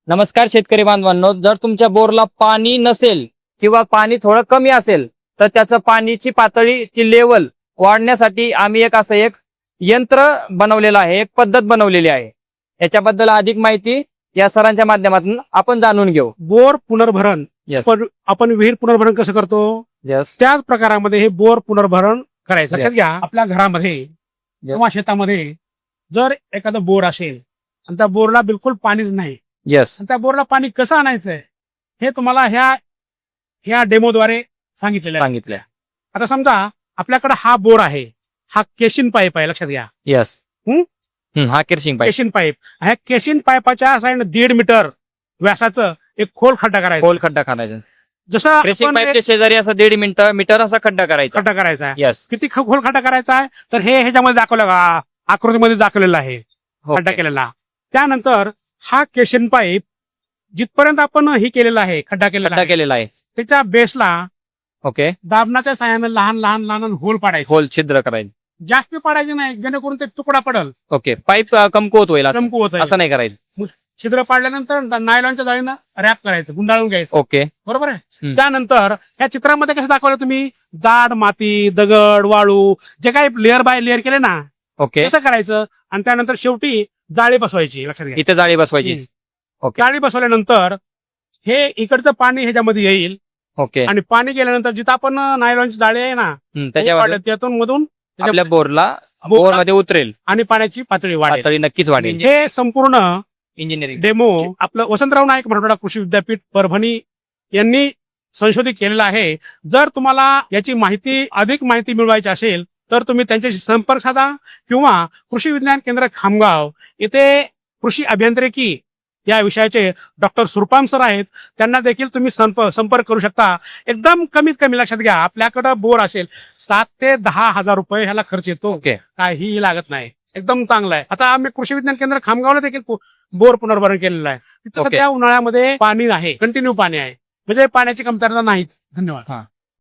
नमस्कार शेतकरी बांधवांनो, जर तुमच्या बोरला पाणी नसेल किंवा पाणी थोडं कमी असेल तर त्याचं पाण्याची पातळीची लेवल वाढण्यासाठी आम्ही एक यंत्र बनवलेलं आहे, एक पद्धत बनवलेली आहे. याच्याबद्दल अधिक माहिती या सरांच्या माध्यमातून आपण जाणून घेऊ. बोर पुनर्भरण. Yes. आपण विहीर पुनर्भरण कसं करतो यस त्याच प्रकारामध्ये हे बोर पुनर्भरण करायचं. लक्षात Yes. घ्या, आपल्या घरामध्ये किंवा शेतामध्ये जर एखादा बोर असेल आणि त्या बोरला बिलकुल पाणीच नाही, यस आणि त्या बोरला पाणी कसं आणायचंय हे तुम्हाला ह्या डेमोद्वारे सांगितलेलं आहे. सांगितलं. आता समजा आपल्याकडे हा बोर आहे, हा केशिन पाईप आहे. लक्षात घ्या, यस हा किरशिंग पाईप. Casein pipe. ह्या केशिन पाईपाच्या साईड 1.5 मीटर व्यासाचं एक खोल खड्डा करायचा. खोल खड्डा करायचा. जसं क्रेशिंग आपण पाईपच्या शेजारी असं 1.5 मीटर असा खड्डा करायचा. खड्डा करायचा आहे. यस किती खोल खड्डा करायचा आहे तर हे ह्याच्यामध्ये दाखवलं का, आकृतीमध्ये दाखवलेलं आहे खड्डा केलेला. त्यानंतर हा केशिन पाईप जिथपर्यंत आपण ही केलेला आहे, खड्डा केलेला आहे त्याच्या बेसला ओके. दाबनाच्या साहाय्याने लहान लहान लहान होल पाडायचे. खोल छिद्र करायचं. जास्त पाडायचे नाही, जेणेकरून ते तुकडा पडल, ओके. पाईप कमकुवत होईल चमकू होत. असं नाही करायचं. छिद्र पाडल्यानंतर नायलॉनच्या जाळीनं रॅप करायचं, गुंडाळून घ्यायचं. ओके. बरोबर आहे. हम्म. त्यानंतर या चित्रामध्ये कसं दाखवलं तुम्ही, जाड माती, दगड, वाळू जे काही लेअर बाय लेअर केले ना, ओके. कसं करायचं. आणि त्यानंतर शेवटी जाळी बसवायची. लक्षात घ्या, इथे जाळी बसवायची. ओके. जाळी बसवल्यानंतर हे इकडचं पाणी ह्याच्यामध्ये येईल, ओके. आणि पाणी गेल्यानंतर जिथं आपण नायलॉनची जाळी आहे ना, त्याच्यावर त्यातून मधून आपल्या बोर मध्ये उतरेल आणि पाण्याची पातळी वाढेल. पातळी नक्कीच वाढेल. हे संपूर्ण इंजिनिअरिंग डेमो आपलं वसंतराव नाईक मराठवाडा कृषी विद्यापीठ परभणी यांनी संशोधित केलेलं आहे. जर तुम्हाला याची अधिक माहिती मिळवायची असेल तर तुम्ही त्यांच्याशी संपर्क साधा, किंवा कृषी विज्ञान केंद्र खामगाव येथे कृषी अभियांत्रिकी या विषयाचे डॉक्टर सुरपाम सर आहेत, त्यांना देखील तुम्ही संपर्क करू शकता. एकदम कमीत कमी लक्षात घ्या, आपल्याकडे बोर असेल 7 ते 10 हजार रुपये ह्याला खर्च येतो. ओके. काहीही लागत नाही, एकदम चांगला आहे. आता आम्ही कृषी विज्ञान केंद्र खामगावला देखील बोर पुनर्भरण केलेलं आहे. तिथं ओके. सध्या उन्हाळ्यामध्ये पाणी आहे, कंटिन्यू पाणी आहे, म्हणजे पाण्याची कमतरता नाहीच. धन्यवाद. हा.